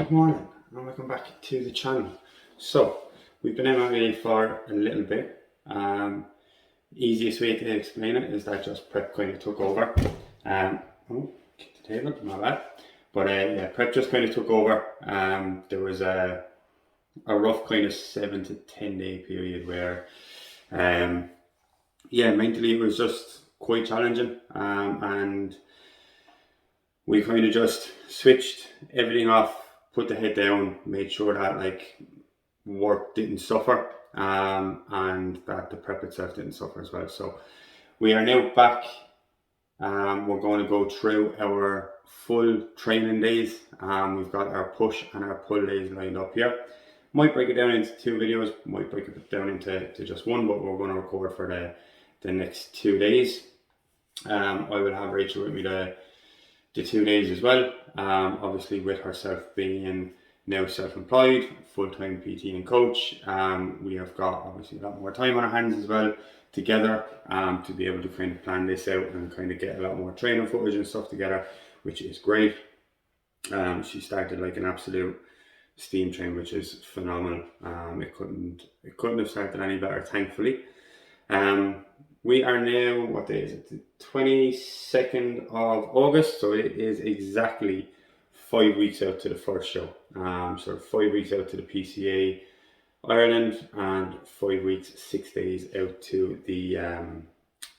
Good morning and welcome back to the channel. So we've been MIA for a little bit. Easiest way to explain it is that just prep kind of took over. Kick the table, my bad. But yeah, prep just kind of took over. There was a rough kind of 7 to 10 day period where mentally it was just quite challenging, and we kind of just switched everything off, put the head down, made sure that like work didn't suffer, and that the prep itself didn't suffer as well. So we are now back. We're going to go through our full training days. We've got our push and our pull days lined up here. Might break it down into two videos, might break it down into just one, but we're going to record for the next 2 days. I will have Rachel with me the 2 days as well. Obviously with herself being now self-employed, full-time PT and coach, we have got obviously a lot more time on our hands as well together, to be able to kind of plan this out and kind of get a lot more training footage and stuff together, which is great. She started like an absolute steam train, which is phenomenal. It couldn't have started any better, thankfully. We are now, what day is it? The 22nd of August, so it is exactly 5 weeks out to the first show. So 5 weeks out to the PCA Ireland and 5 weeks, 6 days out to the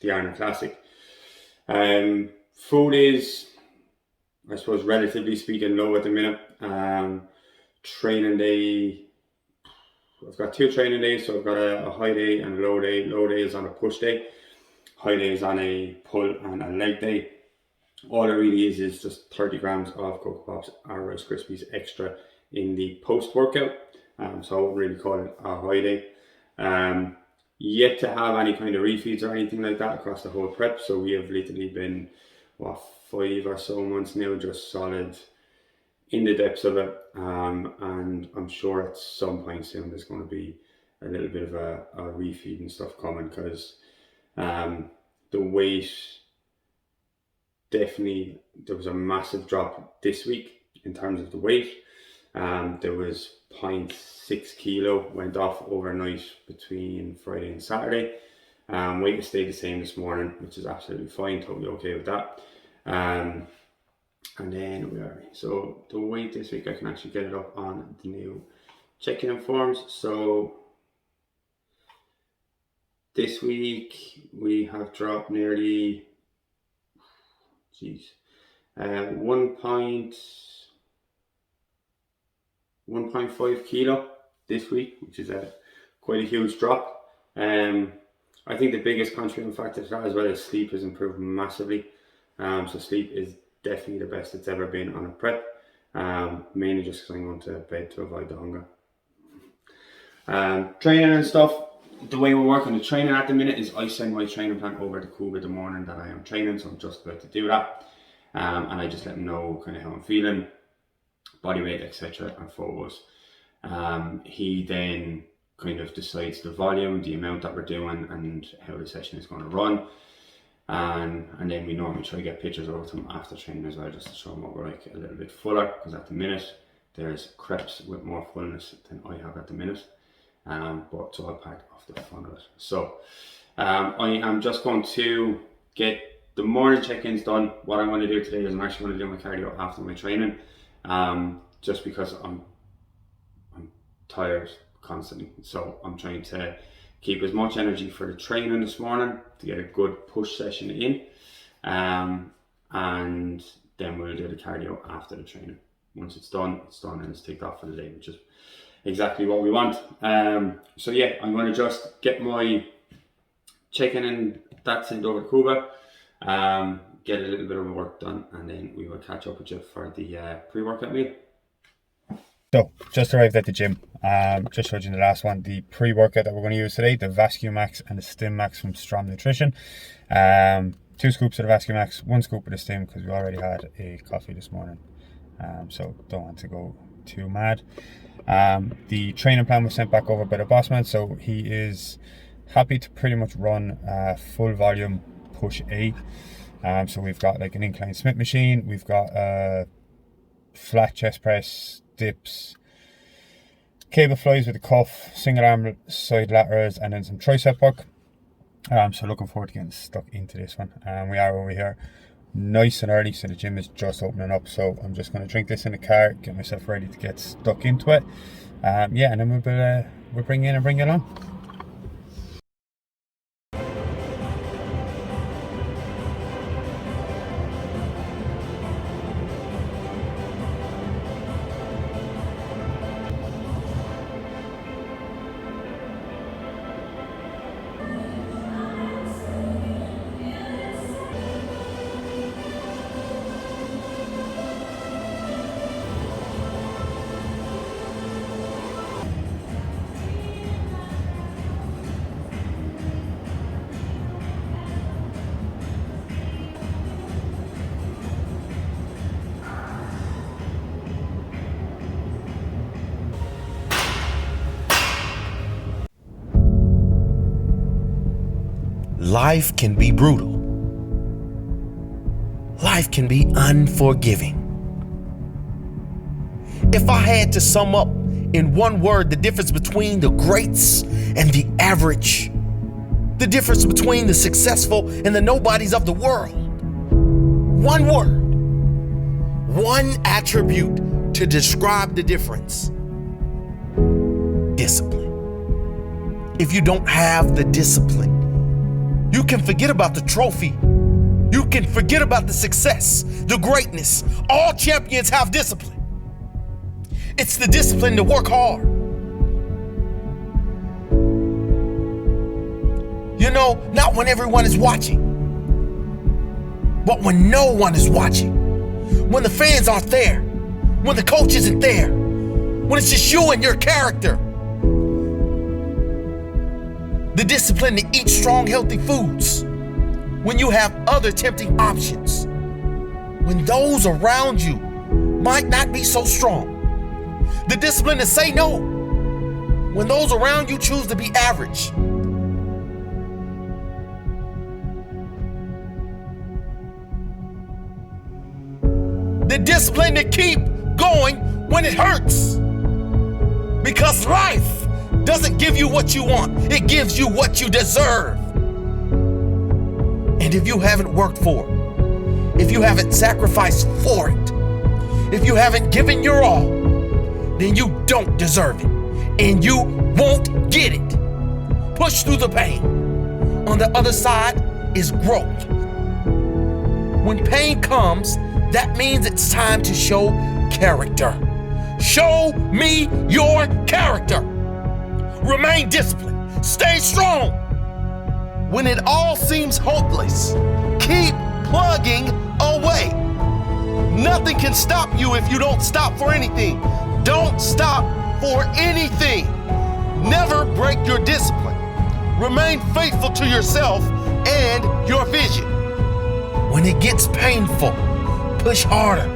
Ireland Classic. Food is, I suppose, relatively speaking, low at the minute. Training day, I've got 2 training days, so I've got a high day and a low day. Low day is on a push day, high day is on a pull and a leg day. All it really is just 30 grams of Cocoa Pops or Rice Krispies extra in the post-workout. So I wouldn't really call it a high day. Yet to have any kind of refeeds or anything like that across the whole prep. So we have literally been, 5 or so months now, just solid in the depths of it. And I'm sure at some point soon there's going to be a little bit of a refeed and stuff coming, because the weight, definitely there was a massive drop this week in terms of the weight. There was 0.6 kilo went off overnight between Friday and Saturday. Weight has stayed the same this morning, which is absolutely fine, totally okay with that. And then where are we? So the weight this week, I can actually get it up on the new check-in forms. So this week we have dropped nearly 1.5 kilo this week, which is quite a huge drop. I think the biggest contributing factor to that as well is sleep has improved massively. So sleep is definitely the best it's ever been on a prep, mainly just because I'm going to bed to avoid the hunger. Training and stuff, the way we're working the training at the minute is I send my training plan over to Cuba the morning that I am training, so I'm just about to do that, and I just let him know kind of how I'm feeling, body weight, etc. and photos. He then kind of decides the volume, the amount that we're doing, and how the session is going to run. And then we normally try to get pictures over to him after training as well, just to show him what we're like a little bit fuller, because at the minute there's crepes with more fullness than I have at the minute, but it's all part of the fun of it. So I am just going to get the morning check-ins done. What I'm going to do today is I'm actually going to do my cardio after my training, just because I'm tired constantly, so I'm trying to keep as much energy for the training this morning to get a good push session in, and then we'll do the cardio after the training. Once it's done and it's ticked off for the day, which is exactly what we want. So yeah, I'm going to just get my check-in and that sent over to Cuba, get a little bit of work done, and then we will catch up with you for the pre-workout meal. So, just arrived at the gym. Just showed you in the last one the pre-workout that we're going to use today, the VascuMax and the StimMax from Strom Nutrition. 2 scoops of the VascuMax, 1 scoop of the Stim, because we already had a coffee this morning. So don't want to go too mad. The training plan was sent back over by the boss man, so he is happy to pretty much run full volume push A. So we've got like an incline Smith machine, we've got a flat chest press, dips, cable flies with a cuff, single arm side laterals, and then some tricep work. So looking forward to getting stuck into this one. We are over here nice and early, so the gym is just opening up, so I'm just going to drink this in the car, get myself ready to get stuck into it. Yeah, and then we'll bring you in and bring you along. Life can be brutal. Life can be unforgiving. If I had to sum up in one word the difference between the greats and the average, the difference between the successful and the nobodies of the world, one word, one attribute to describe the difference: discipline. If you don't have the discipline, you can forget about the trophy. You can forget about the success, the greatness. All champions have discipline. It's the discipline to work hard. You know, not when everyone is watching, but when no one is watching. When the fans aren't there. When the coach isn't there. When it's just you and your character. The discipline to eat strong, healthy foods when you have other tempting options. When those around you might not be so strong. The discipline to say no when those around you choose to be average. The discipline to keep going when it hurts. Because life doesn't give you what you want. It gives you what you deserve. And if you haven't worked for it, if you haven't sacrificed for it, if you haven't given your all, then you don't deserve it. And you won't get it. Push through the pain. On the other side is growth. When pain comes, that means it's time to show character. Show me your character. Remain disciplined. Stay strong. When it all seems hopeless, keep plugging away. Nothing can stop you if you don't stop for anything. Don't stop for anything. Never break your discipline. Remain faithful to yourself and your vision. When it gets painful, push harder.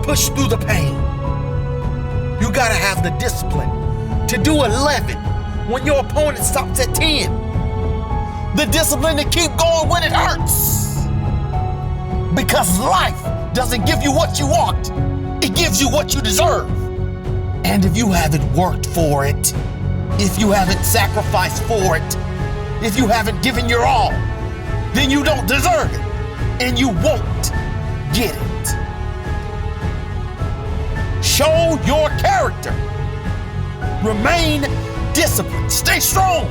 Push through the pain. You gotta have the discipline to do 11 when your opponent stops at 10. The discipline to keep going when it hurts. Because life doesn't give you what you want. It gives you what you deserve. And if you haven't worked for it, if you haven't sacrificed for it, if you haven't given your all, then you don't deserve it. And you won't get it. Show your character. Remain disciplined. Stay strong.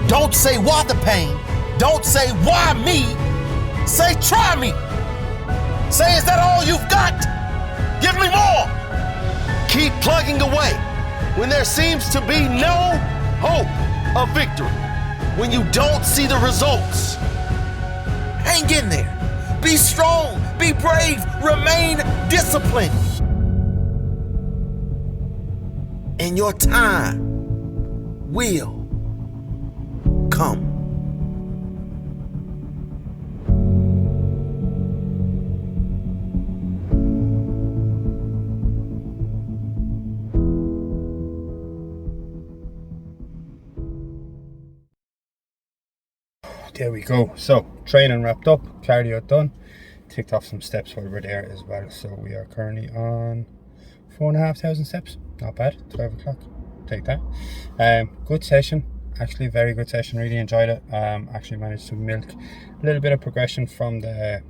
Don't say why the pain. Don't say why me. Say try me. Say, is that all you've got? Give me more. Keep plugging away when there seems to be no hope of victory. When you don't see the results. Hang in there. Be strong. Be brave. Remain disciplined. And your time will come. There we go. So training wrapped up, cardio done. ticked off some steps while we're there as well. So we are currently on 4,500 steps. Not bad. 12 o'clock. Take that. Good session. Actually, a very good session. Really enjoyed it. Actually managed to milk a little bit of progression from the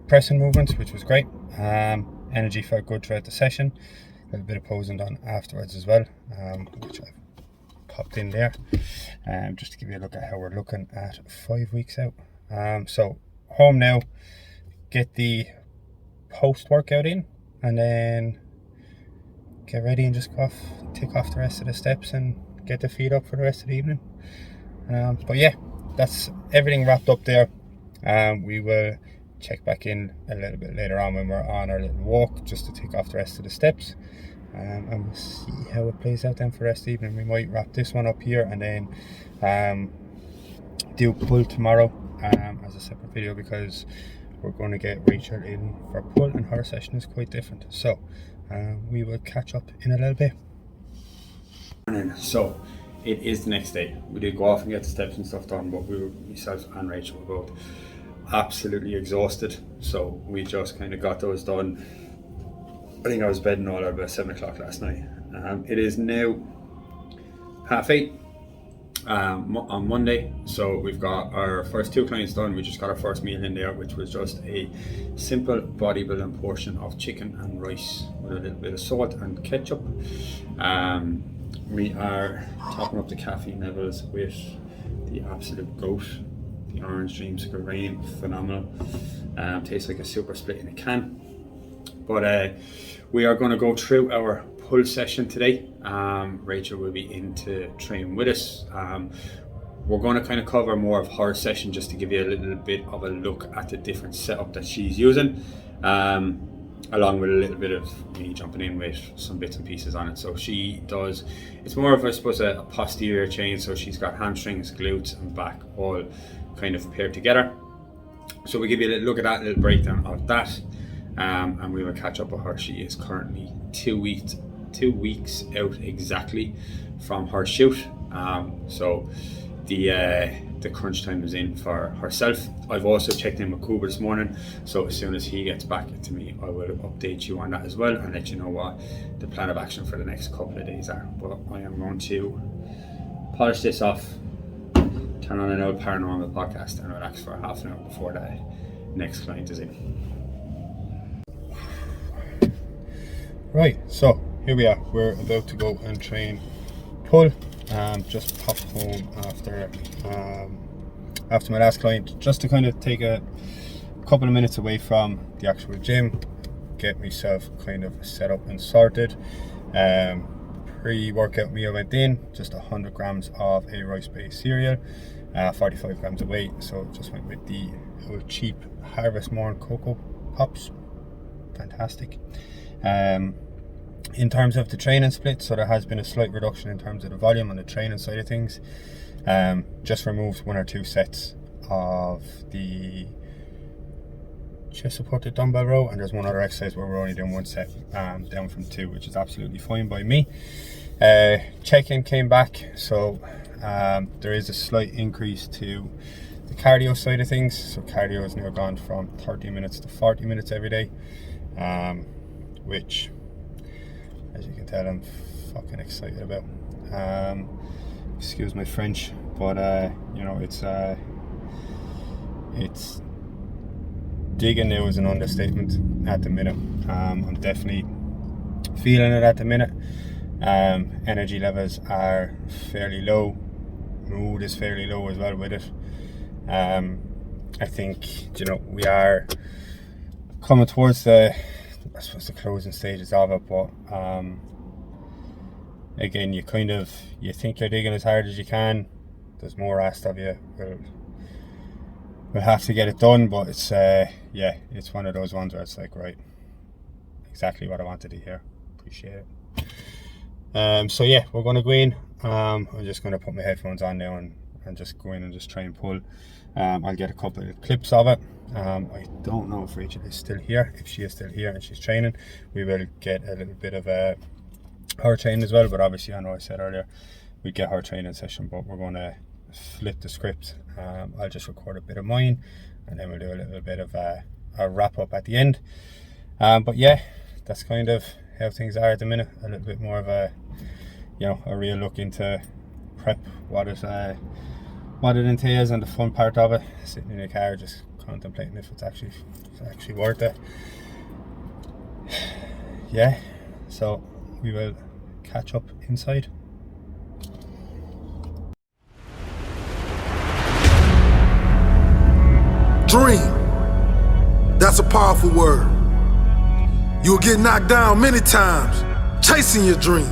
pressing movements, which was great. Energy felt good throughout the session. A little bit of posing done afterwards as well, which I've popped in there, just to give you a look at how we're looking at 5 weeks out. So home now, get the post workout in, and then get ready and just go off, tick off the rest of the steps and get the feet up for the rest of the evening. But yeah, that's everything wrapped up there. We will check back in a little bit later on when we're on our little walk, just to tick off the rest of the steps, and we'll see how it plays out then for the rest of the evening. We might wrap this one up here and then do pull tomorrow as a separate video, because we're going to get Rachel in for pull and her session is quite different. So we will catch up in a little bit. So it is the next day. We did go off and get the steps and stuff done, but myself and Rachel were both absolutely exhausted, so we just kind of got those done. I think I was bedding all at about 7 o'clock last night. It is now 8:30 on Monday, so we've got our first 2 clients done. We just got our first meal in there, which was just a simple bodybuilding portion of chicken and rice with a little bit of salt and ketchup. We are topping up the caffeine levels with the absolute goat, the Orange Dreamsicle Rain. Phenomenal. Tastes like a super split in a can. But we are going to go through our pull session today. Rachel will be in to train with us. We're going to kind of cover more of her session, just to give you a little bit of a look at the different setup that she's using, along with a little bit of me jumping in with some bits and pieces on it. So she does, it's more of, I suppose, a posterior chain. So she's got hamstrings, glutes and back all kind of paired together. So we give you a little look at that, a little breakdown of that, and we will catch up with her. She is currently 2 weeks out exactly from her shoot. So the crunch time is in for herself. I've also checked in with Cooper this morning, so as soon as he gets back to me, I will update you on that as well and let you know what the plan of action for the next couple of days are. But I am going to polish this off, turn on an old paranormal podcast and relax for half an hour before the next client is in. Right, so here we are. We're about to go and train pull. Just popped home after my last client, just to kind of take a couple of minutes away from the actual gym, get myself kind of set up and sorted. Pre-workout meal went in, just 100 grams of a rice-based cereal, 45 grams of weight. So just went with the cheap Harvest Morn Cocoa Pops. Fantastic. In terms of the training split, so there has been a slight reduction in terms of the volume on the training side of things. Just removed 1 or 2 sets of the chest supported dumbbell row, and there's one other exercise where we're only doing 1 set down from 2, which is absolutely fine by me. Check-in came back, so there is a slight increase to the cardio side of things. So cardio has now gone from 30 minutes to 40 minutes every day, which, as you can tell, I'm fucking excited about. Excuse my French, but you know, it's digging now is an understatement at the minute. I'm definitely feeling it at the minute. Energy levels are fairly low. Mood is fairly low as well with it. I think, you know, we are coming towards the closing stages of it, but again, you think you're digging as hard as you can. There's more asked of you. We'll have to get it done, but it's it's one of those ones where it's like, right, exactly what I wanted to hear. Appreciate it. So yeah, we're going to go in. I'm just going to put my headphones on now and just go in and just try and pull. I'll get a couple of clips of it. I don't know if Rachel is still here. If she is still here and she's training, we will get a little bit of her training as well. But obviously, I know I said earlier we'd get her training session, but we're going to flip the script. I'll just record a bit of mine and then we'll do a little bit of a wrap up at the end. But yeah, that's kind of how things are at the minute. A little bit more of a, you know, a real look into prep, what it entails, and the fun part of it. Sitting in the car, just contemplating if it's actually worth it. Yeah, so we will catch up inside. Dream. That's a powerful word. You'll get knocked down many times chasing your dreams.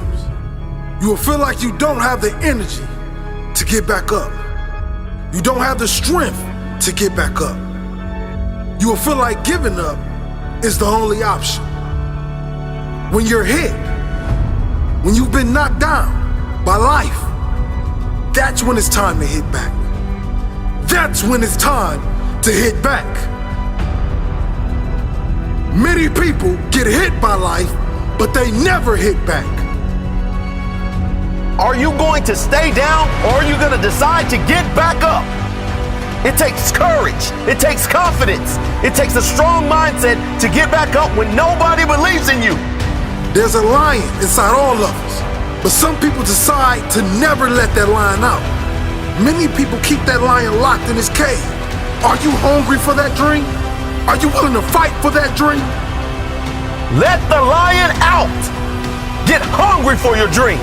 You will feel like you don't have the energy to get back up. You don't have the strength to get back up. You will feel like giving up is the only option. When you're hit, when you've been knocked down by life, that's when it's time to hit back. That's when it's time to hit back. Many people get hit by life, but they never hit back. Are you going to stay down, or are you going to decide to get back up? It takes courage. It takes confidence. It takes a strong mindset to get back up when nobody believes in you. There's a lion inside all of us, but some people decide to never let that lion out. Many people keep that lion locked in his cage. Are you hungry for that dream? Are you willing to fight for that dream? Let the lion out. Get hungry for your dream.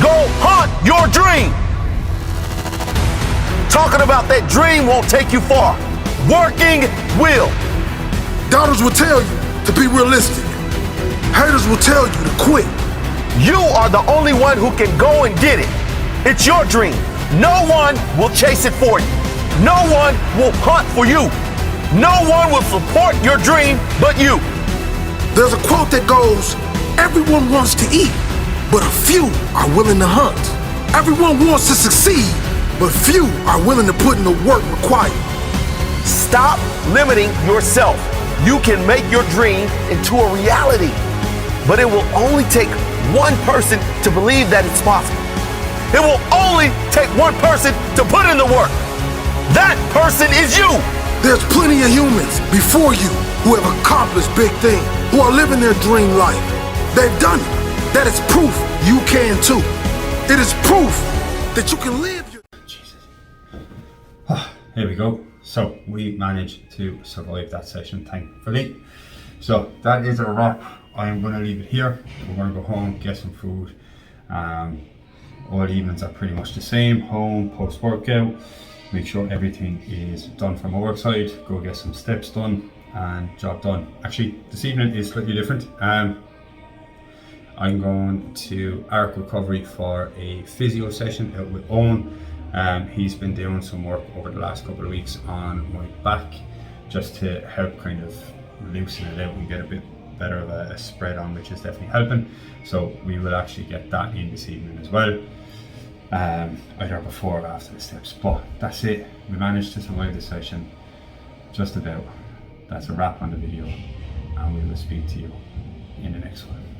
Go hunt your dream. Talking about that dream won't take you far. Working will. Doubters will tell you to be realistic. Haters will tell you to quit. You are the only one who can go and get it. It's your dream. No one will chase it for you. No one will hunt for you. No one will support your dream but you. There's a quote that goes, everyone wants to eat, but a few are willing to hunt. Everyone wants to succeed, but few are willing to put in the work required. Stop limiting yourself. You can make your dream into a reality, but it will only take one person to believe that it's possible. It will only take one person to put in the work. That person is you. There's plenty of humans before you who have accomplished big things, who are living their dream life. They've done it. That is proof you can too. It is proof that you can live your... Jesus. Here we go. So we managed to survive that session, thankfully. So that is a wrap. I'm going to leave it here. We're going to go home, get some food. All evenings are pretty much the same. Home, post-workout. Make sure everything is done from our side. Go get some steps done and job done. Actually, this evening is slightly different. I'm going to Arc Recovery for a physio session out with Owen. He's been doing some work over the last couple of weeks on my back, just to help kind of loosen it out and get a bit better of a spread on, which is definitely helping. So we will actually get that in this evening as well, either before or after the steps. But that's it. We managed to survive the session, just about. That's a wrap on the video, and we will speak to you in the next one.